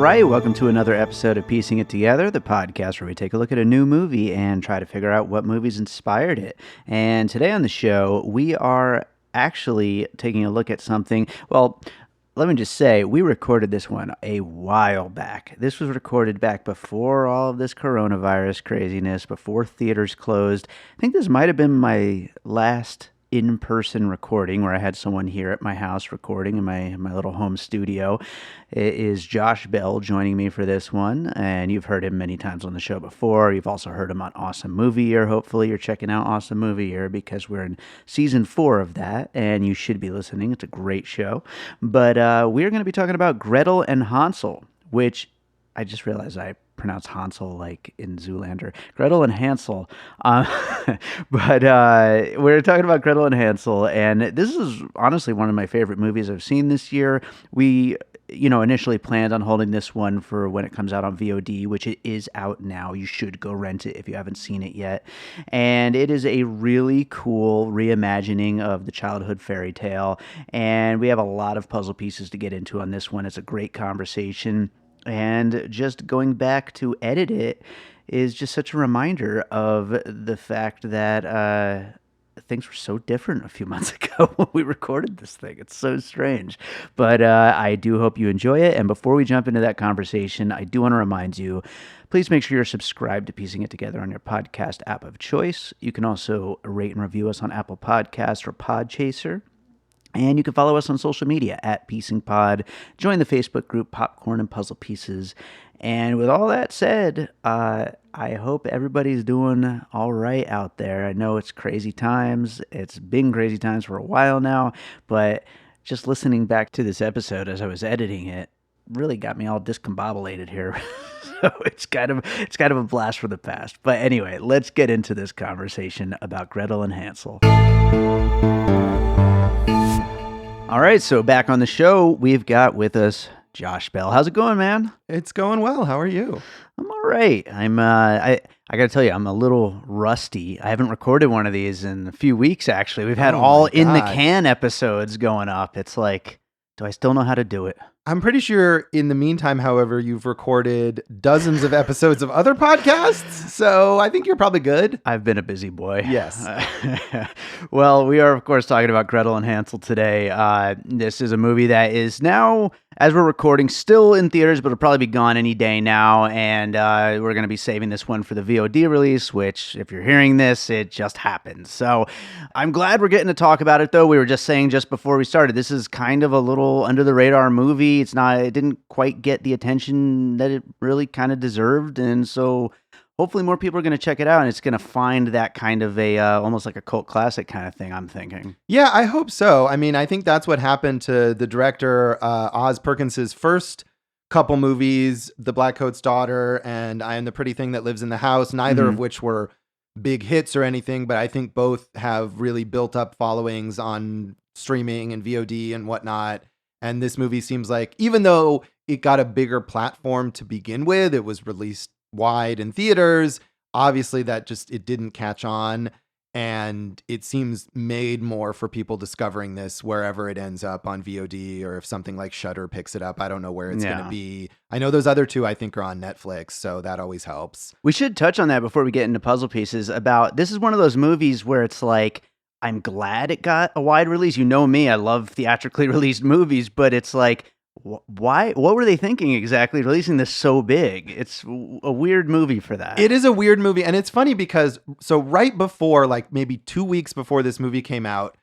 right, welcome to another episode of Piecing It Together, the podcast where we take a look at a new movie and try to figure out what movies inspired it. And today on the show, we are actually taking a look at something, well, let me just say, we recorded this one a while back. This was recorded back before all of this coronavirus craziness, before theaters closed. I think this might have been my last in-person recording where I had someone here at my house recording in my little home studio. It is Josh Bell joining me for this one, and you've heard him many times on the show before. You've also heard him on Awesome Movie Year. Hopefully you're checking out Awesome Movie Year because we're in season 4 of that, and you should be listening. It's a great show. But we're going to be talking about Gretel and Hansel, which I just realized I pronounce Hansel like in Zoolander. Gretel and Hansel. But we're talking about Gretel and Hansel, and this is honestly one of my favorite movies I've seen this year. We initially planned on holding this one for when it comes out on VOD, which it is out now. You should go rent it if you haven't seen it yet. And it is a really cool reimagining of the childhood fairy tale, and we have a lot of puzzle pieces to get into on this one. It's a great conversation. And just going back to edit it is just such a reminder of the fact that things were so different a few months ago when we recorded this thing. It's so strange. But I do hope you enjoy it. And before we jump into that conversation, I do want to remind you, please make sure you're subscribed to Piecing It Together on your podcast app of choice. You can also rate and review us on Apple Podcasts or Podchaser. And you can follow us on social media at Piecing Pod. Join the Facebook group Popcorn and Puzzle Pieces. And with all that said, I hope everybody's doing all right out there. I know it's crazy times. It's been crazy times for a while now. But just listening back to this episode as I was editing it really got me all discombobulated here. So it's kind of a blast from the past. But anyway, let's get into this conversation about Gretel and Hansel. All right, so back on the show, we've got with us Josh Bell. How's it going, man? It's going well. How are you? I'm all right. I got to tell you, I'm a little rusty. I haven't recorded one of these in a few weeks, actually. We've had all in the can episodes going up. It's like, do I still know how to do it? I'm pretty sure in the meantime, however, you've recorded dozens of episodes of other podcasts, so I think you're probably good. I've been a busy boy. Yes. Well, we are, of course, talking about Gretel and Hansel today. This is a movie that is now, as we're recording, still in theaters, but it'll probably be gone any day now, and we're going to be saving this one for the VOD release, which, if you're hearing this, it just happened. So I'm glad we're getting to talk about it, though. We were just saying just before we started, this is kind of a little under-the-radar movie. It didn't quite get the attention that it really kind of deserved, and so hopefully more people are going to check it out, and it's going to find that kind of a almost like a cult classic kind of thing, I'm thinking. Yeah, I hope so. I mean, I think that's what happened to the director, Oz Perkins' first couple movies, The Black Coat's Daughter and I Am the Pretty Thing That Lives in the House, neither of which were big hits or anything, but I think both have really built up followings on streaming and VOD and whatnot. And this movie seems like, even though it got a bigger platform to begin with, it was released wide in theaters. Obviously, it didn't catch on. And it seems made more for people discovering this wherever it ends up on VOD, or if something like Shudder picks it up. I don't know where it's going to be. I know those other two, I think, are on Netflix, so that always helps. We should touch on that before we get into puzzle pieces. This is one of those movies where it's like, I'm glad it got a wide release. You know me, I love theatrically released movies, but it's like, why? What were they thinking exactly releasing this so big? It's a weird movie for that. It is a weird movie, and it's funny because, so right before, like maybe 2 weeks before this movie came out,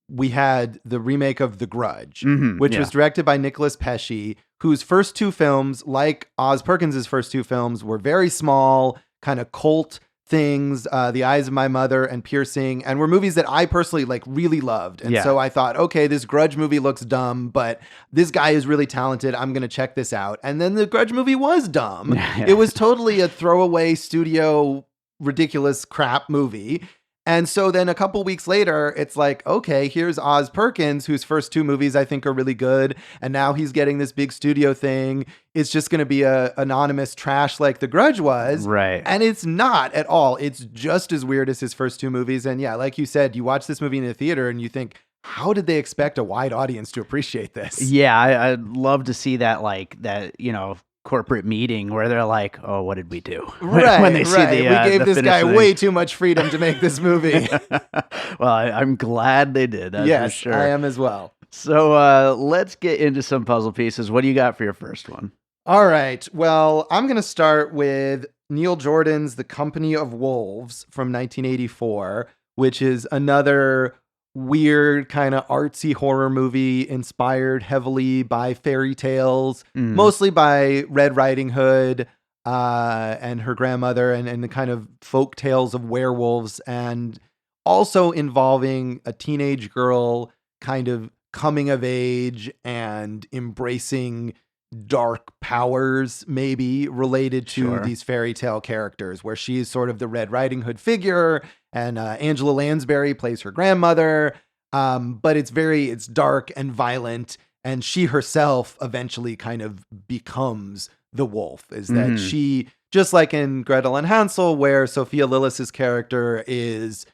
we had the remake of The Grudge, which was directed by Nicholas Pesci, whose first two films, like Oz Perkins' first two films, were very small, kind of cult things, The Eyes of My Mother and Piercing, and were movies that I personally really loved. And so I thought, okay, this Grudge movie looks dumb, but this guy is really talented. I'm going to check this out. And then the Grudge movie was dumb. It was totally a throwaway studio, ridiculous crap movie. And so then a couple weeks later, it's like, okay, here's Oz Perkins, whose first two movies I think are really good. And now he's getting this big studio thing. It's just going to be a anonymous trash like The Grudge was. Right. And it's not at all. It's just as weird as his first two movies. And yeah, like you said, you watch this movie in the theater and you think, how did they expect a wide audience to appreciate this? Yeah, I'd love to see that, corporate meeting where they're like, "Oh, what did we do?" Right, when they see we gave this guy way too much freedom to make this movie. Well, I'm glad they did. That's for sure. I am as well. So let's get into some puzzle pieces. What do you got for your first one? All right. Well, I'm going to start with Neil Jordan's The Company of Wolves from 1984, which is another weird kind of artsy horror movie inspired heavily by fairy tales, mostly by Red Riding Hood and her grandmother and the kind of folk tales of werewolves, and also involving a teenage girl kind of coming of age and embracing dark powers, maybe related to these fairy tale characters, where she's sort of the Red Riding Hood figure, and Angela Lansbury plays her grandmother. But it's dark and violent, and she herself eventually kind of becomes the wolf. Is that she, just like in Gretel and Hansel, where Sophia Lillis' character is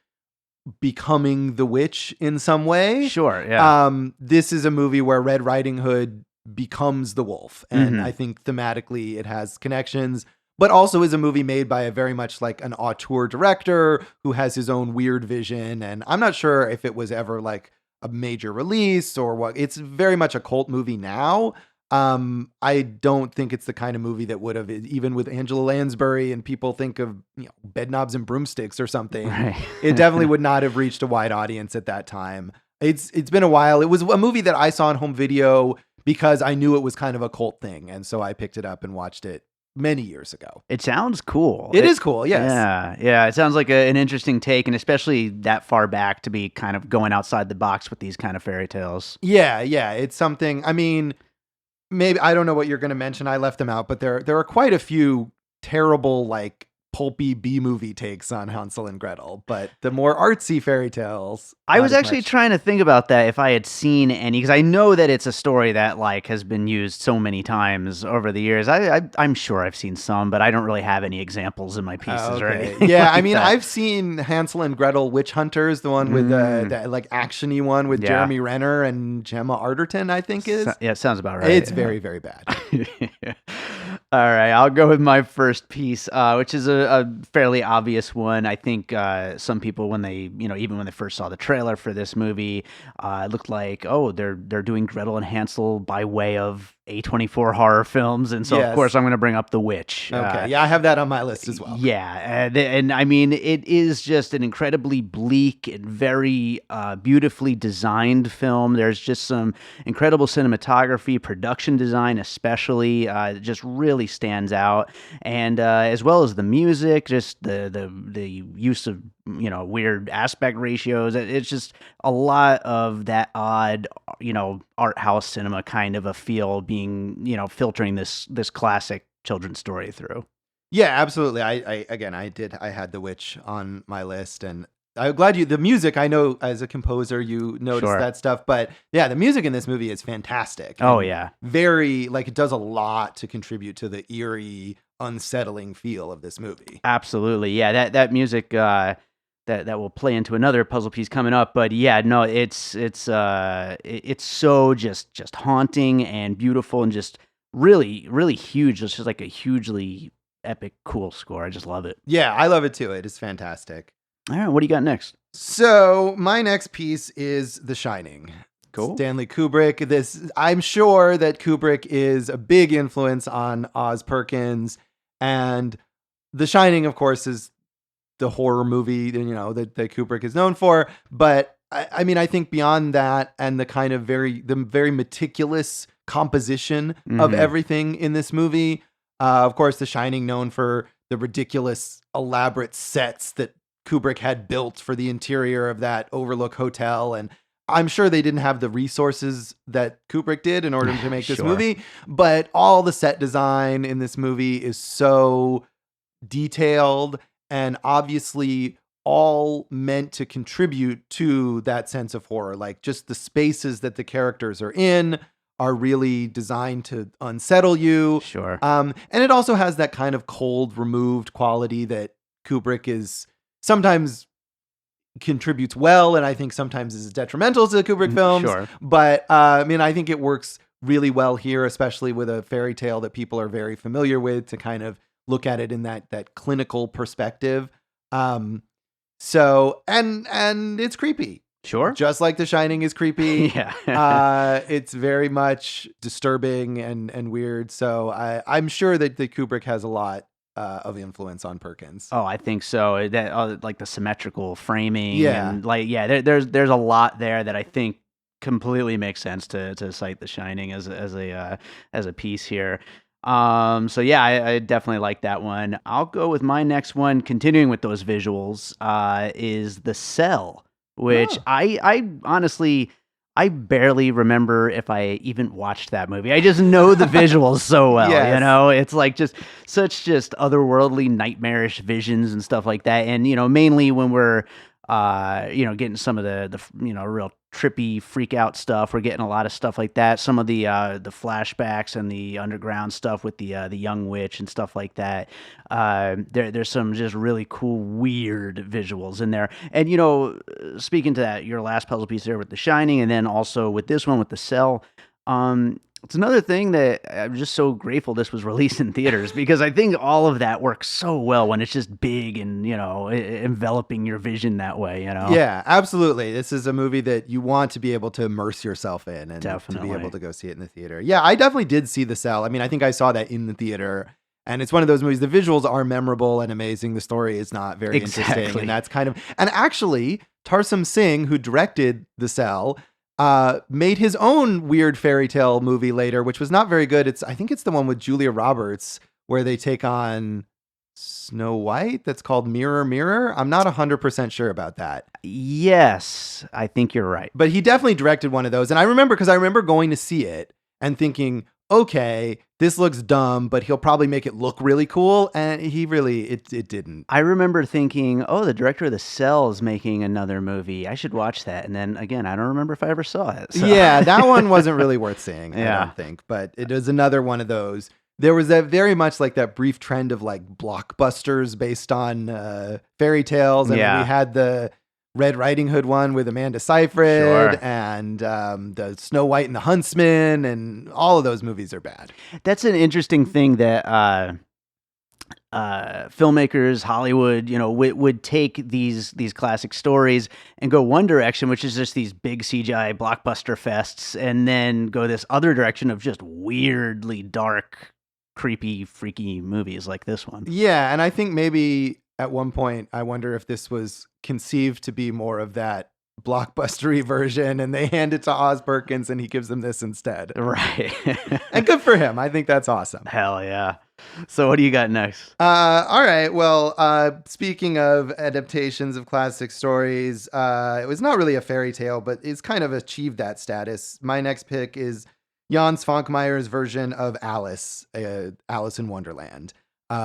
becoming the witch in some way. Sure, yeah. This is a movie where Red Riding Hood becomes the wolf, and I think thematically it has connections, but also is a movie made by a very much like an auteur director who has his own weird vision, and I'm not sure if it was ever like a major release or what. It's very much a cult movie now. I don't think it's the kind of movie that would have, even with Angela Lansbury and people think of, Bedknobs and Broomsticks or something. Right. It definitely would not have reached a wide audience at that time. It's been a while. It was a movie that I saw on home video because I knew it was kind of a cult thing. And so I picked it up and watched it many years ago. It sounds cool. It is cool, yes. Yeah. It sounds like an interesting take, and especially that far back to be kind of going outside the box with these kind of fairy tales. Yeah. It's something, I mean, maybe, I don't know what you're going to mention. I left them out, but there are quite a few terrible, like, pulpy B-movie takes on Hansel and Gretel, but the more artsy fairy tales. I was actually trying to think about that, if I had seen any, because I know that it's a story that like has been used so many times over the years. I'm sure I've seen some, but I don't really have any examples in my pieces or anything. Yeah, like I mean, that. I've seen Hansel and Gretel Witch Hunters, the one with the like actiony one with Jeremy Renner and Gemma Arterton, I think is. Yeah, it sounds about right. It's very, very bad. All right, I'll go with my first piece, which is a fairly obvious one. I think some people, when they, even when they first saw the trailer for this movie, it looked like, oh, they're doing Gretel and Hansel by way of A24 horror films, and so of course I'm going to bring up The Witch. Okay, I have that on my list as well. Yeah, and I mean, it is just an incredibly bleak and very beautifully designed film. There's just some incredible cinematography, production design especially, just really stands out, and as well as the music, just the use of weird aspect ratios. It's just a lot of that odd art house cinema kind of a feel being filtering this classic children's story through. Yeah, absolutely. I had The Witch on my list, and I'm glad the music, I know as a composer you noticed that stuff, but yeah, the music in this movie is fantastic. Oh yeah. Very, like, it does a lot to contribute to the eerie, unsettling feel of this movie. Absolutely. Yeah, that music that will play into another puzzle piece coming up, but yeah, no, it's so just haunting and beautiful and just really, really huge. It's just like a hugely epic, cool score. I just love it. Yeah, I love it too. It is fantastic. All right, what do you got next? So my next piece is The Shining. Cool. Stanley Kubrick. I'm sure that Kubrick is a big influence on Oz Perkins, and The Shining, of course, is the horror movie that Kubrick is known for. But I mean, I think beyond that, and the kind of very meticulous composition of everything in this movie. Of course, The Shining, known for the ridiculous, elaborate sets that Kubrick had built for the interior of that Overlook Hotel. And I'm sure they didn't have the resources that Kubrick did in order to make this movie, but all the set design in this movie is so detailed and obviously all meant to contribute to that sense of horror. Like, just the spaces that the characters are in are really designed to unsettle you. Sure. And it also has that kind of cold, removed quality that Kubrick is sometimes contributes well, and I think sometimes is detrimental to the Kubrick films. Sure. But I mean, I think it works really well here, especially with a fairy tale that people are very familiar with, to kind of look at it in that clinical perspective. So and it's creepy. Sure. Just like The Shining is creepy. Yeah. It's very much disturbing and weird. So I'm sure that Kubrick has a lot of influence on Perkins. Oh, I think so. That like the symmetrical framing, Yeah. and like there's a lot there that I think completely makes sense to cite The Shining as a piece here. So yeah, I definitely like that one. I'll go with my next one, continuing with those visuals, is The Cell, which I honestly, I barely remember if I even watched that movie. I just know the visuals so well, Yes. It's like just otherworldly, nightmarish visions and stuff like that. And, mainly when we're, getting some of the real trippy freak out stuff, we're getting a lot of stuff like that. Some of the flashbacks and the underground stuff with the young witch and stuff like that. There's some just really cool, weird visuals in there. And, speaking to that, your last puzzle piece there with The Shining, and then also with this one with The Cell, it's another thing that I'm just so grateful this was released in theaters, because I think all of that works so well when it's just big and, enveloping your vision that way, Yeah, absolutely. This is a movie that you want to be able to immerse yourself in and Definitely. to be able to go see it in the theater. Yeah, I definitely did see The Cell. I mean, I think I saw that in the theater, and it's one of those movies. The visuals are memorable and amazing. The story is not very interesting. And that's kind of, and actually Tarsem Singh, who directed The Cell, made his own weird fairy tale movie later, which was not very good. I think it's the one with Julia Roberts where they take on Snow White. That's called Mirror, Mirror. I'm not 100% sure about that. Yes, I think you're right. But he definitely directed one of those. And I remember going to see it and thinking, okay, this looks dumb, but he'll probably make it look really cool. And it didn't. I remember thinking, oh, the director of The Cell is making another movie. I should watch that. And then again, I don't remember if I ever saw it. So. Yeah, that one wasn't really worth seeing, I don't think. But it was another one of those. There was very much like that brief trend of like blockbusters based on fairy tales. And we had the Red Riding Hood one with Amanda Seyfried, and the Snow White and the Huntsman, and all of those movies are bad. That's an interesting thing that filmmakers, Hollywood, would take these classic stories and go one direction, which is just these big CGI blockbuster fests, and then go this other direction of just weirdly dark, creepy, freaky movies like this one. Yeah, and I think maybe at one point, I wonder if this was conceived to be more of that blockbustery version, and they hand it to Oz Perkins and he gives them this instead. Right. And good for him. I think that's awesome. Hell yeah. So what do you got next? All right. Well, speaking of adaptations of classic stories, it was not really a fairy tale, but it's kind of achieved that status. My next pick is Jan Svankmayer's version of Alice, Alice in Wonderland,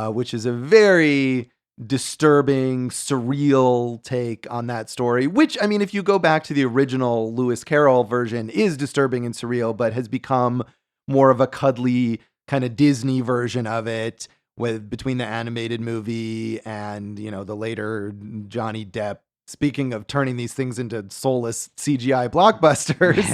which is a very disturbing, surreal take on that story, which, I mean, if you go back to the original Lewis Carroll version, is disturbing and surreal, but has become more of a cuddly kind of Disney version of it, with between the animated movie and, the later Johnny Depp. Speaking of turning these things into soulless CGI blockbusters.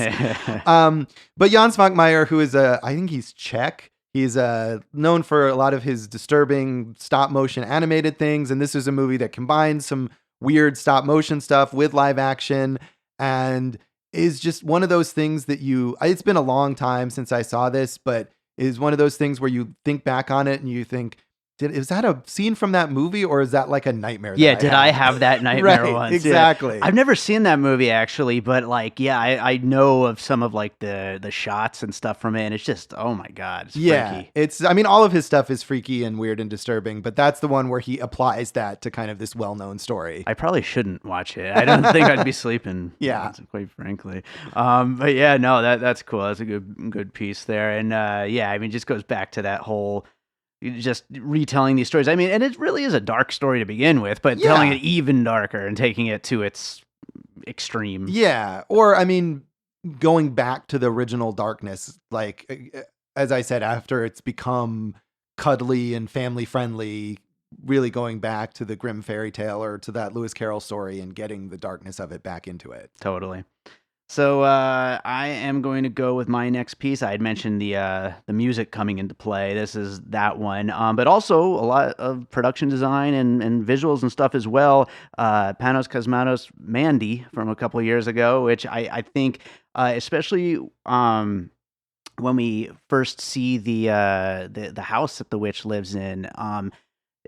But Jan Svankmajer, who is I think he's Czech. He's known for a lot of his disturbing stop motion animated things. And this is a movie that combines some weird stop motion stuff with live action, and is just one of those things that it's been a long time since I saw this, but is one of those things where you think back on it and you think, is that a scene from that movie, or is that like a nightmare? I have that nightmare right, once? Exactly. Yeah. I've never seen that movie actually, but I know of some of like the shots and stuff from it, and it's just, oh my God. It's freaky. All of his stuff is freaky and weird and disturbing, but that's the one where he applies that to kind of this well-known story. I probably shouldn't watch it. I don't think I'd be sleeping. Yeah. Quite frankly. But yeah, no, that's cool. That's a good piece there. And it just goes back to that whole, just retelling these stories. And it really is a dark story to begin with, but telling it even darker and taking it to its extreme. Yeah. Or, going back to the original darkness, like, as I said, after it's become cuddly and family friendly, really going back to the grim fairy tale or to that Lewis Carroll story and getting the darkness of it back into it. Totally. So I am going to go with my next piece. I had mentioned the music coming into play. This is that one, but also a lot of production design and visuals and stuff as well. Panos Cosmatos Mandy from a couple of years ago, which I think, especially when we first see the house that the witch lives in.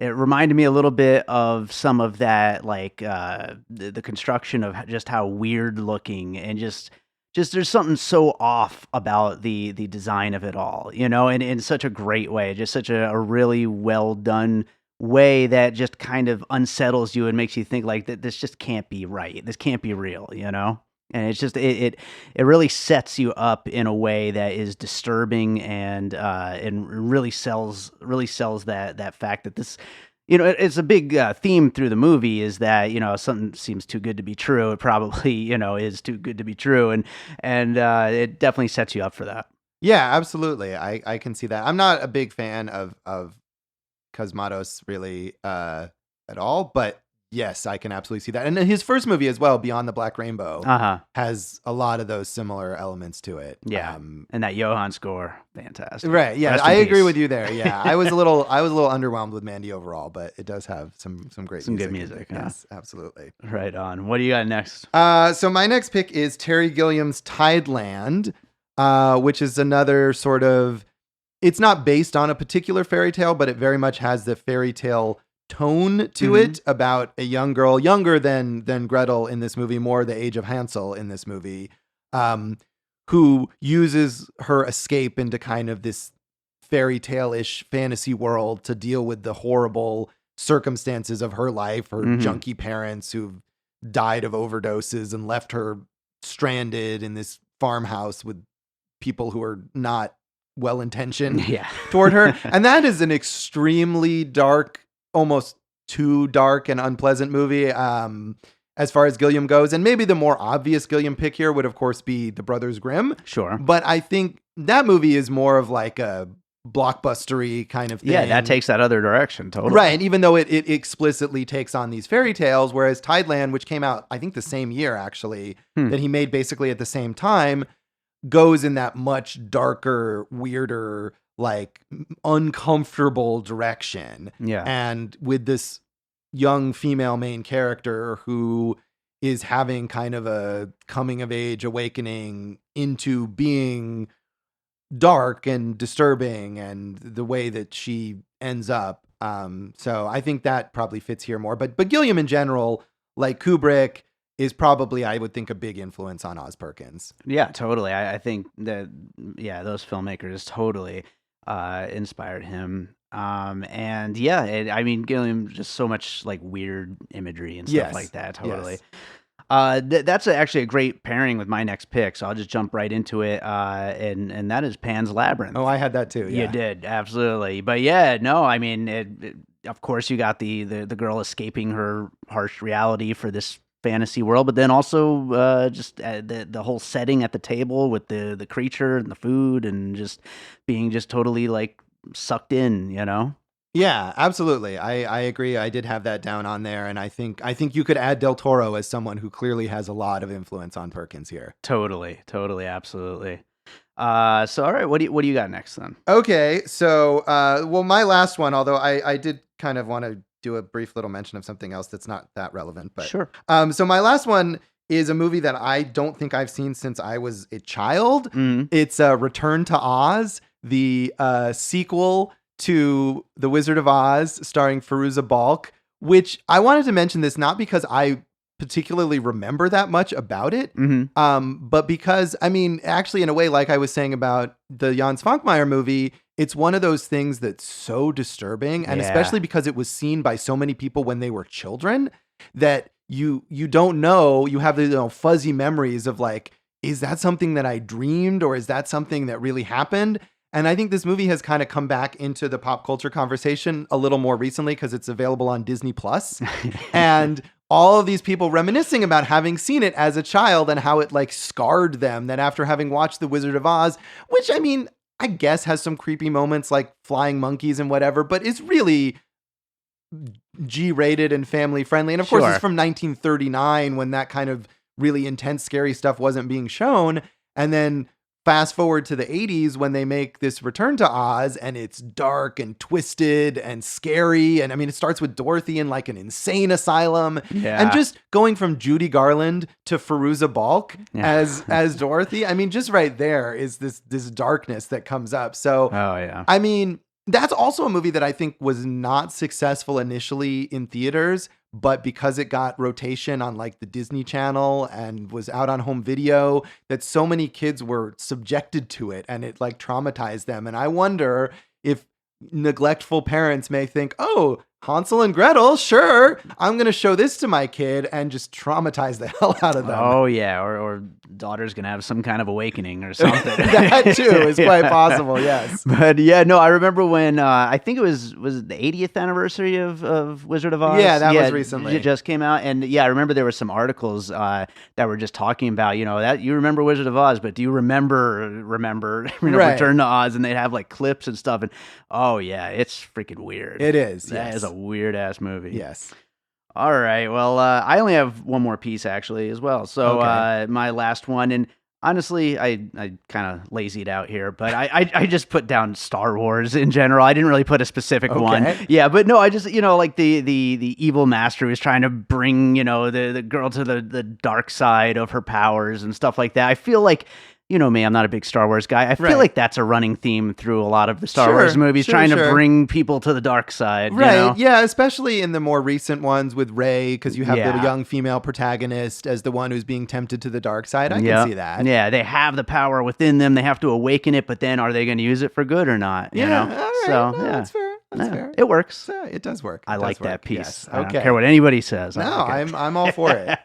It reminded me a little bit of some of that, like the construction of just how weird looking and just there's something so off about the design of it all, and in such a great way, just such a really well done way that just kind of unsettles you and makes you think like that this just can't be right. This can't be real. And it's just it really sets you up in a way that is disturbing and really sells that fact that this, it's a big theme through the movie is that something seems too good to be true. It probably is too good to be true, and it definitely sets you up for that. Yeah, absolutely. I can see that. I'm not a big fan of Cosmatos really at all, but yes, I can absolutely see that. And his first movie as well, Beyond the Black Rainbow, has a lot of those similar elements to it. Yeah, and that Johann score, fantastic. Right? Yeah, I agree with you there. Yeah, I was a little underwhelmed with Mandy overall, but it does have some great good music. Yes, absolutely. Right on. What do you got next? So my next pick is Terry Gilliam's Tideland, which is another sort of. It's not based on a particular fairy tale, but it very much has the fairy tale tone to it about a young girl, younger than Gretel in this movie, more the age of Hansel in this movie, who uses her escape into kind of this fairy tale-ish fantasy world to deal with the horrible circumstances of her life, her junkie parents who've died of overdoses and left her stranded in this farmhouse with people who are not well-intentioned toward her. And that is an extremely dark, almost too dark and unpleasant movie as far as Gilliam goes. And maybe the more obvious Gilliam pick here would, of course, be The Brothers Grimm. Sure. But I think that movie is more of like a blockbustery kind of thing. Yeah, that takes that other direction, totally. Right, even though it explicitly takes on these fairy tales, whereas Tideland, which came out, I think, the same year, actually, that he made basically at the same time, goes in that much darker, weirder, like uncomfortable direction. Yeah. And with this young female main character who is having kind of a coming of age awakening into being dark and disturbing and the way that she ends up. So I think that probably fits here more. But Gilliam in general, like Kubrick, is probably, I would think, a big influence on Oz Perkins. Yeah, totally. I think that, those filmmakers totally inspired him. And I mean, Gilliam, just so much like weird imagery and stuff like that. Totally. Yes. That's actually a great pairing with my next pick. So I'll just jump right into it. And that is Pan's Labyrinth. Oh, I had that too. Yeah. You did. Absolutely. But I mean, of course you got the girl escaping her harsh reality for this fantasy world, but then also just the whole setting at the table with the creature and the food and just being just totally like sucked in, Yeah, absolutely. I agree. I did have that down on there, and I think you could add Del Toro as someone who clearly has a lot of influence on Perkins here. Totally, absolutely. So all right, what do you got next then? Okay, so well, my last one, although I did kind of want to do a brief little mention of something else that's not that relevant, but sure. So my last one is a movie that I don't think I've seen since I was a child. It's Return to Oz, the sequel to The Wizard of Oz, starring Fairuza Balk, which I wanted to mention this not because I particularly remember that much about it, but because, I mean, actually, in a way, like I was saying about the Jan Svankmajer movie, it's one of those things that's so disturbing, and especially because it was seen by so many people when they were children, that you don't know, you have the fuzzy memories of like, is that something that I dreamed, or is that something that really happened? And I think this movie has kind of come back into the pop culture conversation a little more recently because it's available on Disney Plus. And all of these people reminiscing about having seen it as a child and how it like scarred them, that after having watched The Wizard of Oz, which, I mean, I guess has some creepy moments like flying monkeys and whatever, but is really G-rated and family friendly. And of course, it's from 1939 when that kind of really intense, scary stuff wasn't being shown. And then fast forward to the 80s when they make this Return to Oz, and it's dark and twisted and scary. And I mean, it starts with Dorothy in like an insane asylum. Yeah. And just going from Judy Garland to Fairuza Balk as Dorothy. I mean, just right there is this darkness that comes up. So, I mean, that's also a movie that I think was not successful initially in theaters, but because it got rotation on like the Disney Channel and was out on home video, that so many kids were subjected to it and it like traumatized them. And I wonder if neglectful parents may think, oh, Hansel and Gretel, sure, I'm going to show this to my kid and just traumatize the hell out of them. Oh, yeah. Or daughter's going to have some kind of awakening or something. That, too, is quite possible, yes. But, yeah, no, I remember when, I think it was it the 80th anniversary of Wizard of Oz? Yeah, that was recently. It just came out. And, yeah, I remember there were some articles that were just talking about, that you remember Wizard of Oz, but do you remember Return to Oz? And they'd have, like, clips and stuff. And, oh, yeah, it's freaking weird. It is, That is a weird-ass movie. Yes. All right. Well, I only have one more piece, actually, as well. So my last one, and honestly, I kind of lazied out here, but I just put down Star Wars in general. I didn't really put a specific one. Yeah, but no, I just, like the evil master who was trying to bring, the girl to the dark side of her powers and stuff like that. I feel like, you know me, I'm not a big Star Wars guy. I feel like that's a running theme through a lot of the Star Wars movies, trying to bring people to the dark side. Right, yeah, especially in the more recent ones with Rey, because you have the young female protagonist as the one who's being tempted to the dark side. I can see that. Yeah, they have the power within them. They have to awaken it, but then are they going to use it for good or not? All right. So, that's fair. That's fair. It works. It does work. I like that piece. Yes. I don't care what anybody says. No, I'm all for it.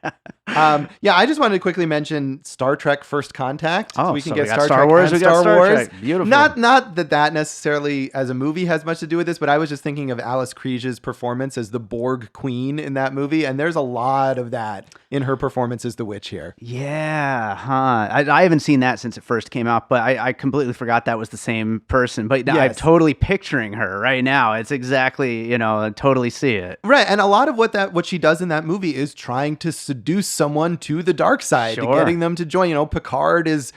I just wanted to quickly mention Star Trek First Contact. Oh, so we can so get we got Star Wars, Trek we got Star Wars. Trek. Beautiful. Not that necessarily as a movie has much to do with this, but I was just thinking of Alice Krige's performance as the Borg Queen in that movie, and there's a lot of that in her performance as the witch here. Yeah, I haven't seen that since it first came out, but I completely forgot that was the same person. But I'm totally picturing her right now. It's exactly, I totally see it. Right, and a lot of what she does in that movie is trying to seduce someone to the dark side, getting them to join. Picard is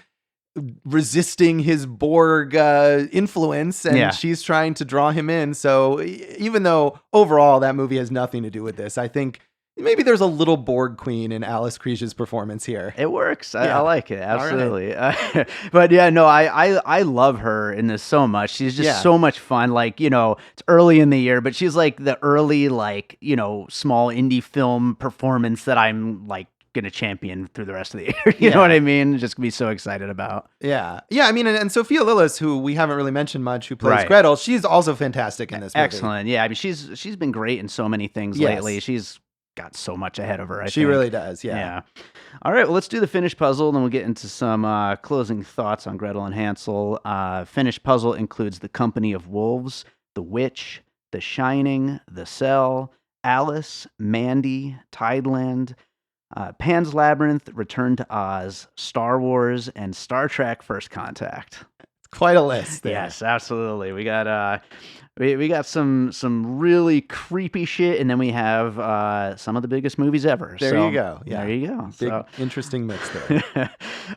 resisting his Borg influence, and she's trying to draw him in. So even though overall that movie has nothing to do with this, I think maybe there's a little Borg Queen in Alice Krige's performance here. It works. I like it. Absolutely. Right. But yeah, no, I love her in this so much. She's just so much fun. Like, it's early in the year, but she's like the early, like, small indie film performance that I'm like going to champion through the rest of the year. You know what I mean? Just be so excited about. Yeah. I mean, and Sophia Lillis, who we haven't really mentioned much, who plays Gretel, she's also fantastic in this movie. Excellent. Yeah. I mean, she's been great in so many things lately. She's got so much ahead of her. I think. She really does. Yeah. All right. Well, let's do the finished puzzle, and then we'll get into some closing thoughts on Gretel and Hansel. Finished puzzle includes The Company of Wolves, The Witch, The Shining, The Cell, Alice, Mandy, Tideland, Pan's Labyrinth, Return to Oz, Star Wars, and Star Trek First Contact. Quite a list there. Yes, absolutely. We got we got some really creepy shit, and then we have some of the biggest movies ever. There you go. Yeah. There you go. Big, interesting mix there.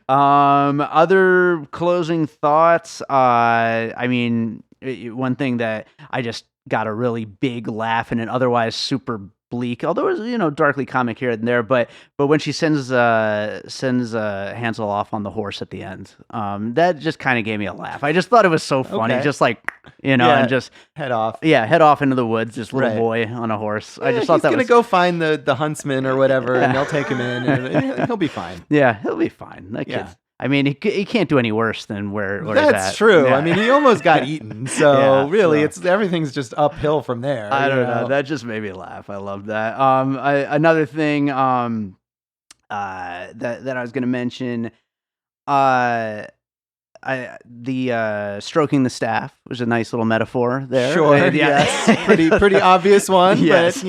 Other closing thoughts. I mean, one thing that I just got a really big laugh in an otherwise super bleak, although it was, darkly comic here and there, but when she sends Hansel off on the horse at the end, that just kind of gave me a laugh. I just thought it was so funny, just like, and just head off into the woods, this little boy on a horse. I just thought that he's gonna go find the huntsman or whatever, and they'll take him in, and he'll be fine. Yeah, he'll be fine. That kid's, I mean, he can't do any worse than where that's true. Yeah. I mean, he almost got etten, so really, it's everything's just uphill from there. I don't know. That just made me laugh. I love that. Another thing that I was going to mention, stroking the staff was a nice little metaphor there. Sure, yes, pretty obvious one, yes.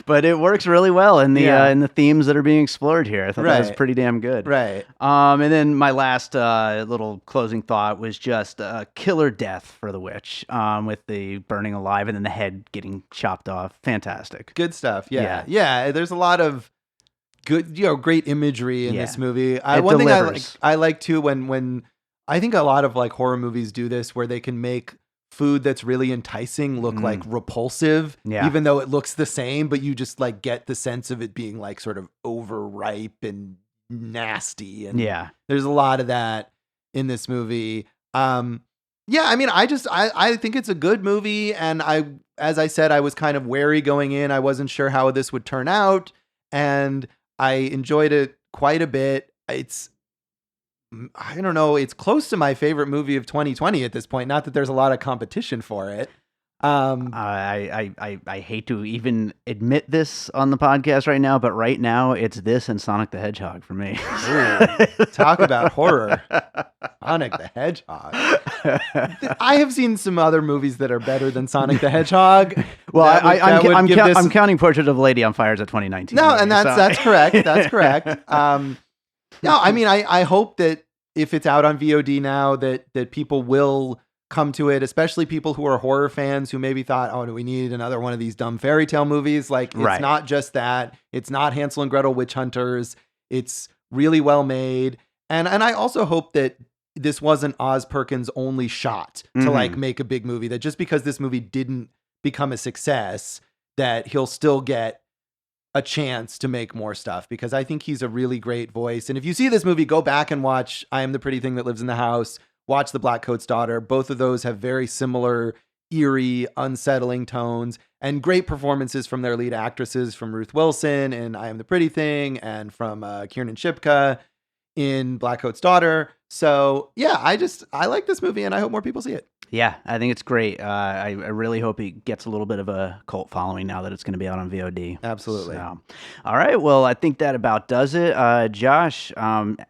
But but it works really well in the themes that are being explored here. I thought that was pretty damn good. Right. And then my last little closing thought was just a killer death for the witch, with the burning alive and then the head getting chopped off. Fantastic. Good stuff. Yeah. There's a lot of good, great imagery in this movie. One thing I like too when I think a lot of like horror movies do this, where they can make food that's really enticing look like repulsive, even though it looks the same, but you just like get the sense of it being like sort of overripe and nasty. And there's a lot of that in this movie. I mean, I think it's a good movie, and as I said, I was kind of wary going in. I wasn't sure how this would turn out, and I enjoyed it quite a bit. I don't know, it's close to my favorite movie of 2020 at this point. Not that there's a lot of competition for it. I hate to even admit this on the podcast right now, but right now it's this and Sonic the Hedgehog for me. Ooh, talk about horror. Sonic the Hedgehog. I have seen some other movies that are better than Sonic the Hedgehog. Well, I'm counting Portrait of a Lady on Fire as a 2019 No, movie, and that's correct. That's correct. No, I mean, I hope that if it's out on VOD now, that people will come to it, especially people who are horror fans who maybe thought, oh, do we need another one of these dumb fairy tale movies? Like, it's not just that. It's not Hansel and Gretel Witch Hunters. It's really well made. And I also hope that this wasn't Oz Perkins' only shot to like make a big movie, that just because this movie didn't become a success, that he'll still get a chance to make more stuff, because I think he's a really great voice. And if you see this movie, go back and watch I Am the Pretty Thing That Lives in the House, watch The Black Coat's Daughter. Both of those have very similar, eerie, unsettling tones, and great performances from their lead actresses, from Ruth Wilson in I Am the Pretty Thing, and from Kiernan Shipka in Black Coat's Daughter. So yeah, I like this movie, and I hope more people see it. Yeah, I think it's great. I really hope it gets a little bit of a cult following now that it's going to be out on VOD. Absolutely. So, all right. Well, I think that about does it. Josh,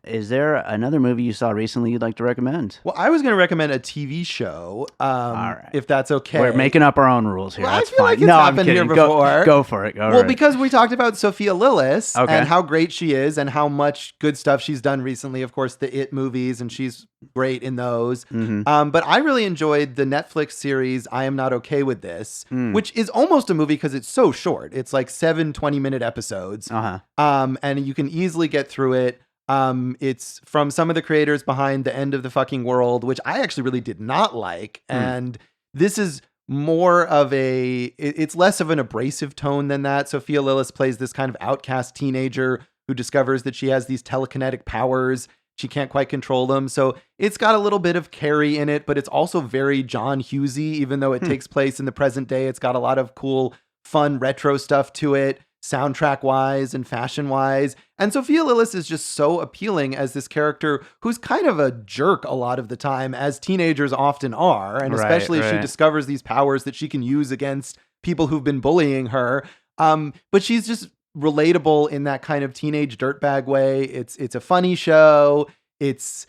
is there another movie you saw recently you'd like to recommend? Well, I was going to recommend a TV show, all right, if that's okay. We're making up our own rules here. Well, that's I feel fine. like it's happened here before. Go for it. Well, because we talked about Sophia Lillis and how great she is and how much good stuff she's done recently. Of course, the It movies, and she's great in those. But I really enjoyed the Netflix series I Am Not Okay With This, which is almost a movie because it's so short. It's like 7 20-minute episodes. And you can easily get through it. It's from some of the creators behind The End of the Fucking World, which I actually really did not like. And this is more of it's less of an abrasive tone than that. Sophia Lillis plays this kind of outcast teenager who discovers that she has these telekinetic powers. She can't quite control them. So it's got a little bit of Carrie in it, but it's also very John Hughesy, even though it takes place in the present day. It's got a lot of cool, fun retro stuff to it, soundtrack wise and fashion wise. And Sophia Lillis is just so appealing as this character who's kind of a jerk a lot of the time, as teenagers often are. And especially if she discovers these powers that she can use against people who've been bullying her. But she's just relatable in that kind of teenage dirtbag way. It's a funny show. It's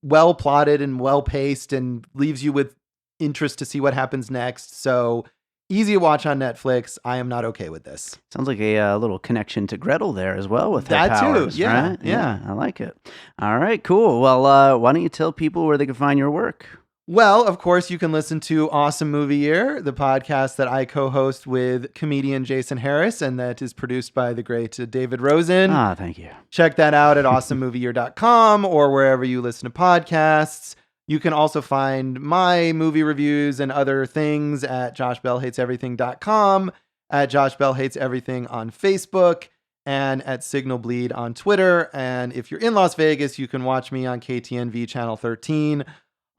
well plotted and well paced and leaves you with interest to see what happens next. So easy to watch on Netflix. I Am Not Okay With This. Sounds like a little connection to Gretel there as well with that her powers, too. Yeah, right? Yeah, I like it. All right, cool. Well, why don't you tell people where they can find your work? Well, of course, you can listen to Awesome Movie Year, the podcast that I co-host with comedian Jason Harris, and that is produced by the great David Rosen. Ah, thank you. Check that out at awesomemovieyear.com or wherever you listen to podcasts. You can also find my movie reviews and other things at joshbellhateseverything.com, at Josh Bell Hates Everything on Facebook, and at Signal Bleed on Twitter. And if you're in Las Vegas, you can watch me on KTNV Channel 13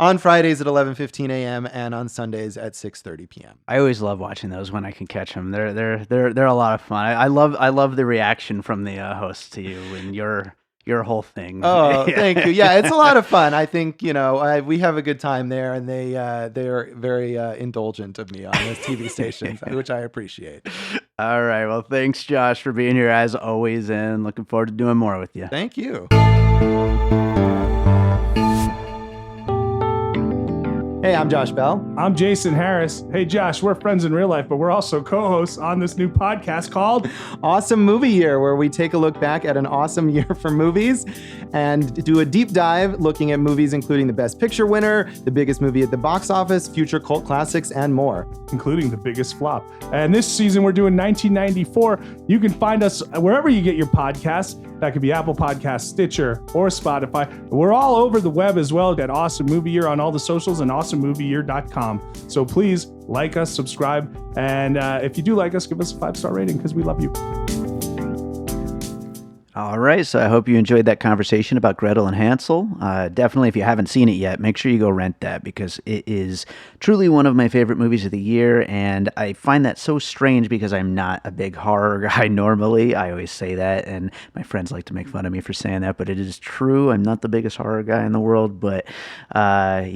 on Fridays at 11:15 a.m. and on Sundays at 6:30 p.m. I always love watching those when I can catch them. They're a lot of fun. I love the reaction from the hosts to you and your whole thing. Oh, thank you. Yeah, it's a lot of fun. I think we have a good time there, and they are very indulgent of me on those TV stations, which I appreciate. All right. Well, thanks, Josh, for being here as always, and looking forward to doing more with you. Thank you. Hey, I'm Josh Bell. I'm Jason Harris. Hey, Josh, we're friends in real life, but we're also co-hosts on this new podcast called Awesome Movie Year, where we take a look back at an awesome year for movies and do a deep dive looking at movies including the Best Picture winner, the biggest movie at the box office, future cult classics, and more. Including the biggest flop. And this season, we're doing 1994. You can find us wherever you get your podcasts. That could be Apple Podcasts, Stitcher, or Spotify. We're all over the web as well at Awesome Movie Year on all the socials and awesomemovieyear.com. So please like us, subscribe, and if you do like us, give us a 5-star rating because we love you. All right, so I hope you enjoyed that conversation about Gretel and Hansel. Definitely, if you haven't seen it yet, make sure you go rent that because it is truly one of my favorite movies of the year, and I find that so strange because I'm not a big horror guy normally. I always say that, and my friends like to make fun of me for saying that, but it is true. I'm not the biggest horror guy in the world, but I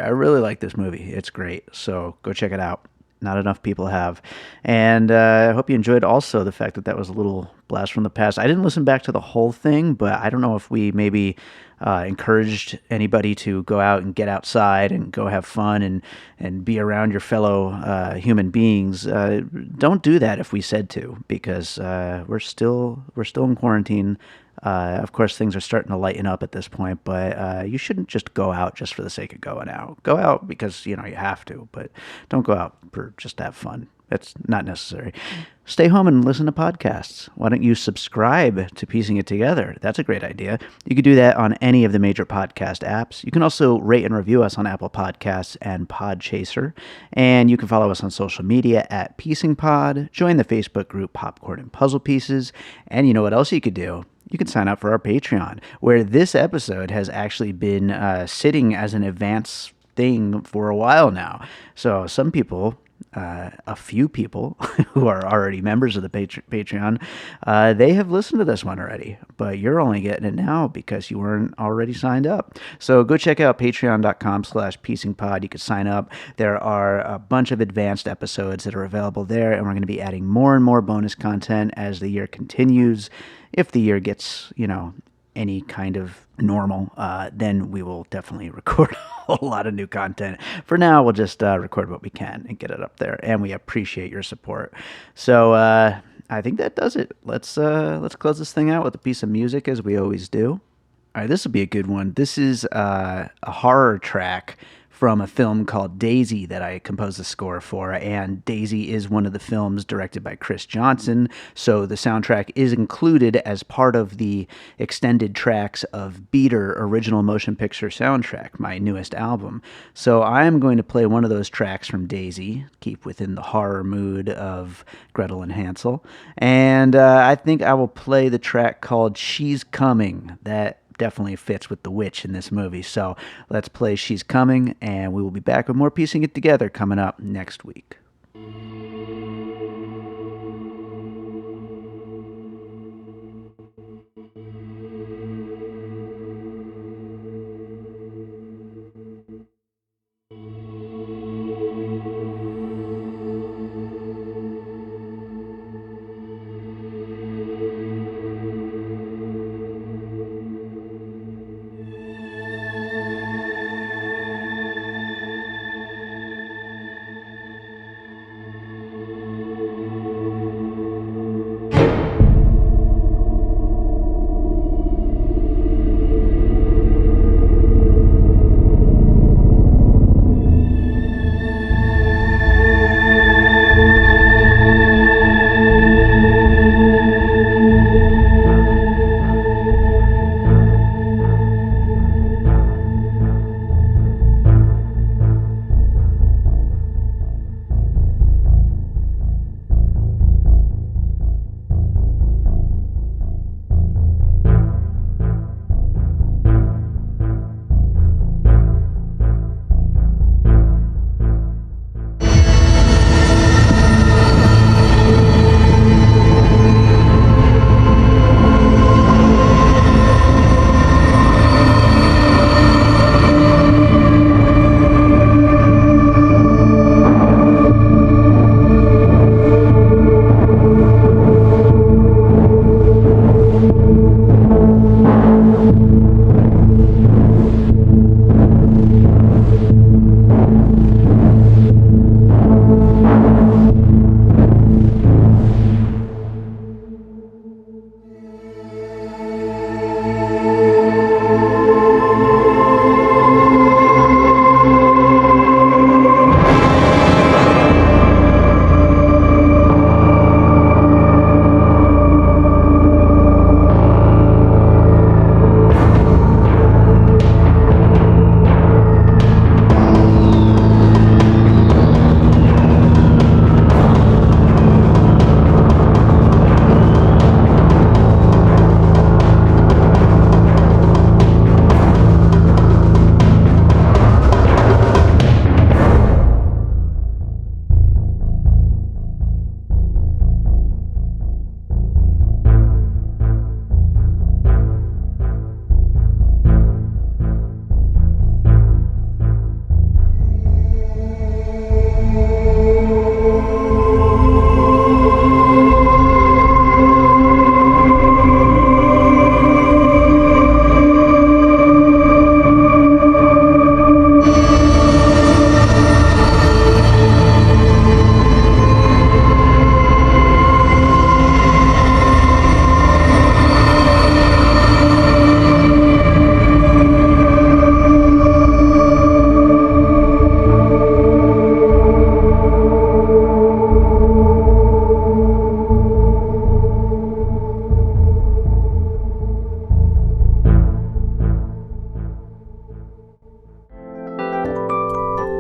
really like this movie. It's great, so go check it out. Not enough people have. And I hope you enjoyed also the fact that that was a little blast from the past. I didn't listen back to the whole thing, but I don't know if we maybe encouraged anybody to go out and get outside and go have fun and be around your fellow human beings. Don't do that if we said to, because we're still in quarantine. Of course, things are starting to lighten up at this point, but you shouldn't just go out just for the sake of going out. Go out because, you have to, but don't go out for just to have fun. It's not necessary. Stay home and listen to podcasts. Why don't you subscribe to Piecing It Together? That's a great idea. You could do that on any of the major podcast apps. You can also rate and review us on Apple Podcasts and Podchaser. And you can follow us on social media at Piecing Pod. Join the Facebook group Popcorn and Puzzle Pieces. And you know what else you could do? You can sign up for our Patreon, where this episode has actually been sitting as an advance thing for a while now. So some people, a few people who are already members of the Patreon, they have listened to this one already, but you're only getting it now because you weren't already signed up. So go check out patreon.com/piecingpod. You can sign up. There are a bunch of advanced episodes that are available there, and we're going to be adding more and more bonus content as the year continues. If the year gets, any kind of normal, then we will definitely record a lot of new content. For now, we'll just record what we can and get it up there, and we appreciate your support. So I think that does it. Let's close this thing out with a piece of music, as we always do. All right, this will be a good one. This is a horror track from a film called Daisy that I composed the score for, and Daisy is one of the films directed by Chris Johnson, so the soundtrack is included as part of the extended tracks of Beater Original Motion Picture Soundtrack, my newest album. So I am going to play one of those tracks from Daisy, keep within the horror mood of Gretel and Hansel, and I think I will play the track called She's Coming. That definitely fits with the witch in this movie. So let's play She's Coming, and we will be back with more Piecing It Together coming up next week.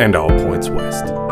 and all points west.